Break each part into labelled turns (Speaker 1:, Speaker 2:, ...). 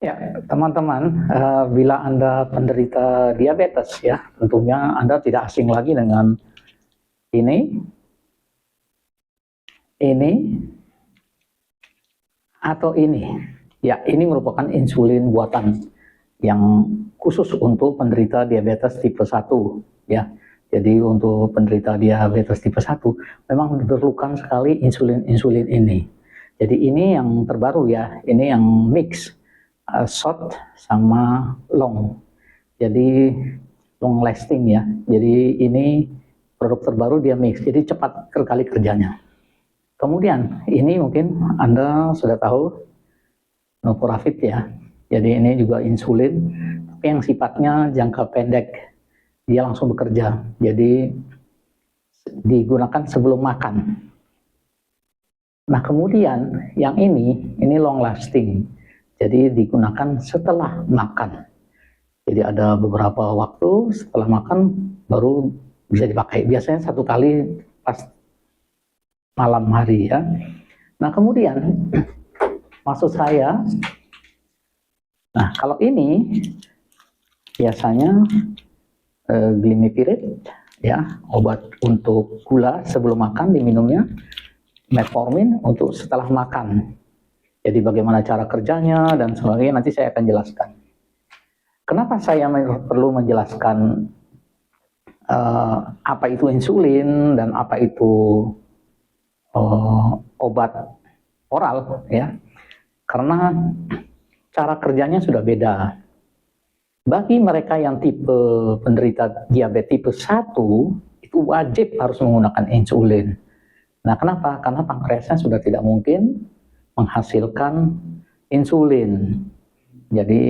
Speaker 1: Ya, teman-teman, bila Anda penderita diabetes ya, tentunya Anda tidak asing lagi dengan ini, ini, atau ini. Ya, ini merupakan insulin buatan yang khusus untuk penderita diabetes tipe 1 ya. Jadi untuk penderita diabetes tipe 1 memang diperlukan sekali insulin ini. Jadi ini yang terbaru ya, ini yang mix short sama long. Jadi long lasting ya. Jadi ini produk terbaru dia mix, jadi cepat sekali kerjanya. Kemudian ini mungkin Anda sudah tahu Novorapid ya. Jadi ini juga insulin, tapi yang sifatnya jangka pendek. Dia langsung bekerja. Jadi digunakan sebelum makan. Nah kemudian yang ini long lasting. Jadi digunakan setelah makan. Jadi ada beberapa waktu setelah makan baru bisa dipakai. Biasanya satu kali pas malam hari ya. Nah kemudian maksud saya, nah kalau ini biasanya glimepiride ya, obat untuk gula sebelum makan diminumnya, metformin untuk setelah makan. Jadi bagaimana cara kerjanya dan sebagainya nanti saya akan jelaskan. Kenapa saya perlu menjelaskan apa itu insulin dan apa itu obat oral ya? Karena cara kerjanya sudah beda. Bagi mereka yang tipe penderita diabetes tipe 1 itu wajib harus menggunakan insulin. Nah, kenapa? Karena pankreasnya sudah tidak mungkin menghasilkan insulin. Jadi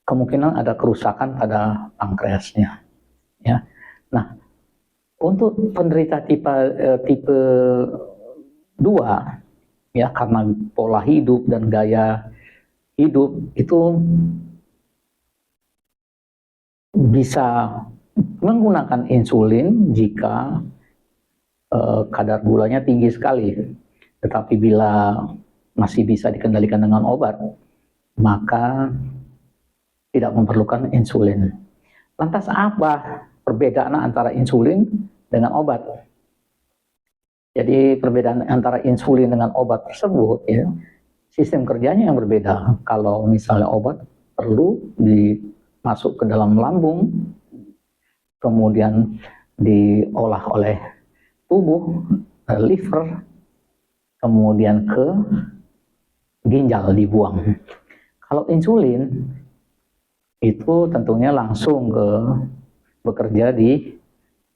Speaker 1: kemungkinan ada kerusakan pada pankreasnya. Ya. Nah, untuk penderita tipe 2 ya, karena pola hidup dan gaya hidup itu bisa menggunakan insulin jika kadar gulanya tinggi sekali. Tetapi bila masih bisa dikendalikan dengan obat, maka tidak memerlukan insulin. Lantas apa perbedaan antara insulin dengan obat? Jadi perbedaan antara insulin dengan obat tersebut, ya, sistem kerjanya yang berbeda. Kalau misalnya obat perlu masuk ke dalam lambung, kemudian diolah oleh tubuh, liver, kemudian ke ginjal dibuang. Kalau insulin itu tentunya langsung bekerja di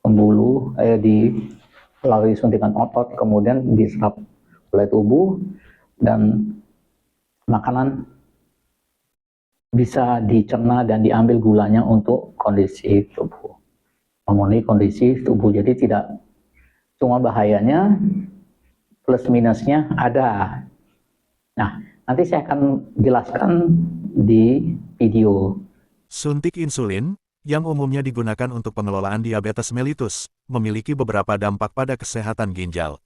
Speaker 1: pembuluh, melalui suntikan otot, kemudian diserap oleh tubuh dan makanan bisa dicerna dan diambil gulanya untuk kondisi tubuh, memenuhi kondisi tubuh. Jadi tidak cuma bahayanya, plus minusnya ada. Nah, nanti saya akan jelaskan di video.
Speaker 2: Suntik insulin, yang umumnya digunakan untuk pengelolaan diabetes mellitus, memiliki beberapa dampak pada kesehatan ginjal.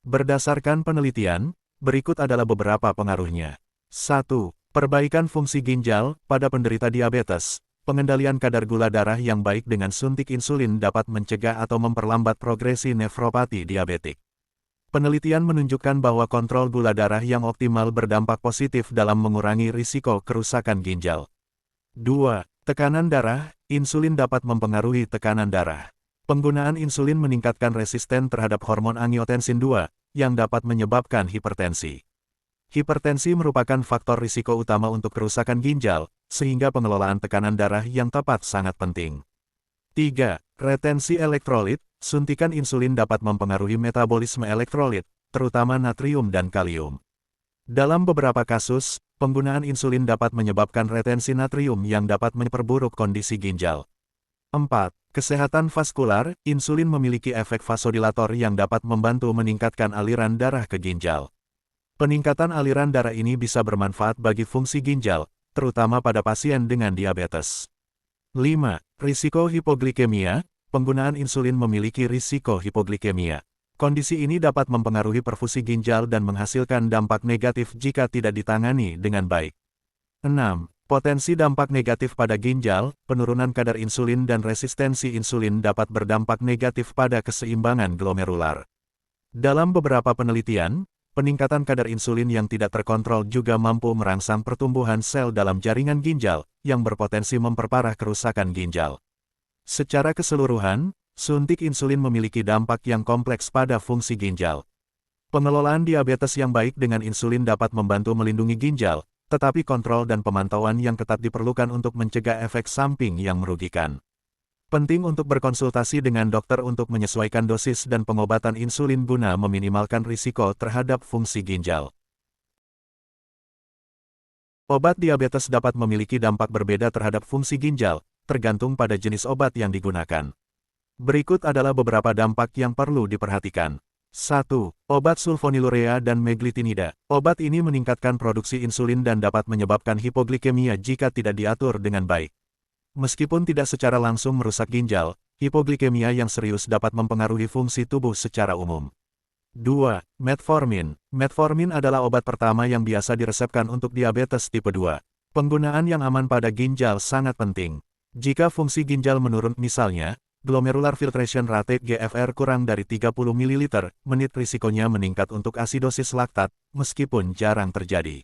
Speaker 2: Berdasarkan penelitian, berikut adalah beberapa pengaruhnya. 1. Perbaikan fungsi ginjal pada penderita diabetes. Pengendalian kadar gula darah yang baik dengan suntik insulin dapat mencegah atau memperlambat progresi nefropati diabetik. Penelitian menunjukkan bahwa kontrol gula darah yang optimal berdampak positif dalam mengurangi risiko kerusakan ginjal. 2. Tekanan darah. Insulin dapat mempengaruhi tekanan darah. Penggunaan insulin meningkatkan resisten terhadap hormon angiotensin II, yang dapat menyebabkan hipertensi. Hipertensi merupakan faktor risiko utama untuk kerusakan ginjal, sehingga pengelolaan tekanan darah yang tepat sangat penting. 3. Retensi elektrolit. Suntikan insulin dapat mempengaruhi metabolisme elektrolit, terutama natrium dan kalium. Dalam beberapa kasus, penggunaan insulin dapat menyebabkan retensi natrium yang dapat memperburuk kondisi ginjal. 4. Kesehatan vaskular. Insulin memiliki efek vasodilator yang dapat membantu meningkatkan aliran darah ke ginjal. Peningkatan aliran darah ini bisa bermanfaat bagi fungsi ginjal, terutama pada pasien dengan diabetes. 5. Risiko hipoglikemia. Penggunaan insulin memiliki risiko hipoglikemia. Kondisi ini dapat mempengaruhi perfusi ginjal dan menghasilkan dampak negatif jika tidak ditangani dengan baik. 6. Potensi dampak negatif pada ginjal, penurunan kadar insulin dan resistensi insulin dapat berdampak negatif pada keseimbangan glomerular. Dalam beberapa penelitian, peningkatan kadar insulin yang tidak terkontrol juga mampu merangsang pertumbuhan sel dalam jaringan ginjal, yang berpotensi memperparah kerusakan ginjal. Secara keseluruhan, suntik insulin memiliki dampak yang kompleks pada fungsi ginjal. Pengelolaan diabetes yang baik dengan insulin dapat membantu melindungi ginjal, tetapi kontrol dan pemantauan yang ketat diperlukan untuk mencegah efek samping yang merugikan. Penting untuk berkonsultasi dengan dokter untuk menyesuaikan dosis dan pengobatan insulin guna meminimalkan risiko terhadap fungsi ginjal. Obat diabetes dapat memiliki dampak berbeda terhadap fungsi ginjal, tergantung pada jenis obat yang digunakan. Berikut adalah beberapa dampak yang perlu diperhatikan. 1. Obat sulfonilurea dan meglitinida. Obat ini meningkatkan produksi insulin dan dapat menyebabkan hipoglikemia jika tidak diatur dengan baik. Meskipun tidak secara langsung merusak ginjal, hipoglikemia yang serius dapat mempengaruhi fungsi tubuh secara umum. 2. Metformin. Metformin adalah obat pertama yang biasa diresepkan untuk diabetes tipe 2. Penggunaan yang aman pada ginjal sangat penting. Jika fungsi ginjal menurun misalnya, glomerular filtration rate GFR kurang dari 30 ml, menit risikonya meningkat untuk asidosis laktat, meskipun jarang terjadi.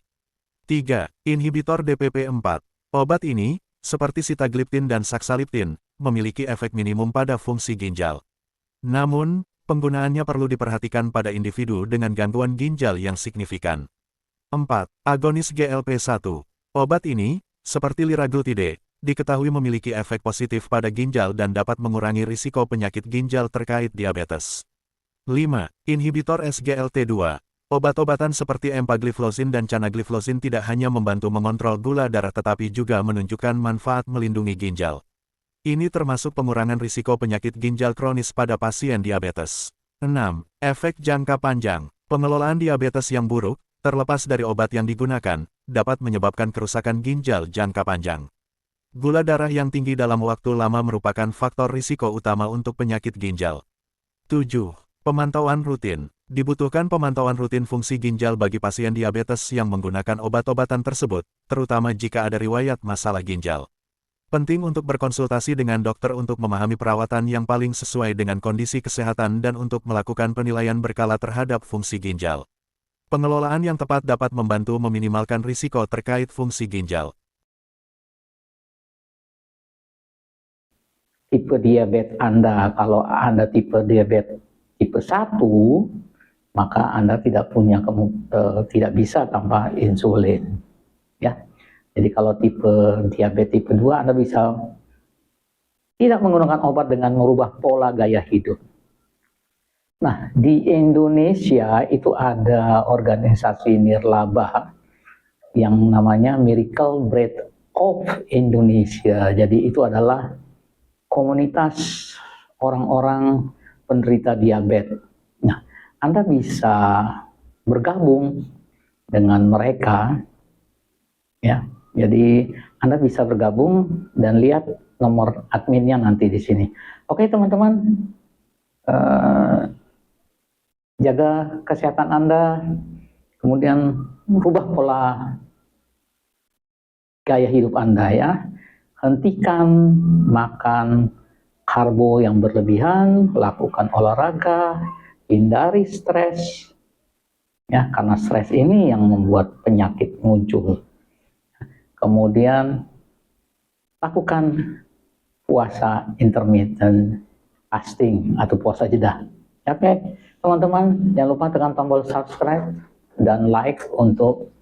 Speaker 2: 3. Inhibitor DPP-4. Obat ini, seperti sitagliptin dan saxaliptin, memiliki efek minimum pada fungsi ginjal. Namun, penggunaannya perlu diperhatikan pada individu dengan gangguan ginjal yang signifikan. 4. Agonis GLP-1. Obat ini, seperti liraglutide, diketahui memiliki efek positif pada ginjal dan dapat mengurangi risiko penyakit ginjal terkait diabetes. 5. Inhibitor SGLT2. Obat-obatan seperti empagliflozin dan canagliflozin tidak hanya membantu mengontrol gula darah tetapi juga menunjukkan manfaat melindungi ginjal. Ini termasuk pengurangan risiko penyakit ginjal kronis pada pasien diabetes. 6. Efek jangka panjang. Pengelolaan diabetes yang buruk, terlepas dari obat yang digunakan, dapat menyebabkan kerusakan ginjal jangka panjang. Gula darah yang tinggi dalam waktu lama merupakan faktor risiko utama untuk penyakit ginjal. 7. Pemantauan rutin. Dibutuhkan pemantauan rutin fungsi ginjal bagi pasien diabetes yang menggunakan obat-obatan tersebut, terutama jika ada riwayat masalah ginjal. Penting untuk berkonsultasi dengan dokter untuk memahami perawatan yang paling sesuai dengan kondisi kesehatan dan untuk melakukan penilaian berkala terhadap fungsi ginjal. Pengelolaan yang tepat dapat membantu meminimalkan risiko terkait fungsi ginjal.
Speaker 1: Tipe diabetes Anda, kalau Anda tipe diabetes tipe 1, maka Anda tidak bisa tanpa insulin. Ya. Jadi kalau tipe diabetes tipe 2, Anda bisa tidak menggunakan obat dengan merubah pola gaya hidup. Nah, di Indonesia itu ada organisasi nirlaba yang namanya Miracle Bread of Indonesia. Jadi itu adalah komunitas orang-orang penderita diabetes. Nah, Anda bisa bergabung dengan mereka, ya. Jadi Anda bisa bergabung dan lihat nomor adminnya nanti di sini. Oke teman-teman, jaga kesehatan Anda, kemudian rubah pola gaya hidup Anda ya. Hentikan makan karbo yang berlebihan, lakukan olahraga, hindari stres, ya karena stres ini yang membuat penyakit muncul. Kemudian lakukan puasa intermittent fasting atau puasa jeda. Oke, teman-teman, jangan lupa tekan tombol subscribe dan like untuk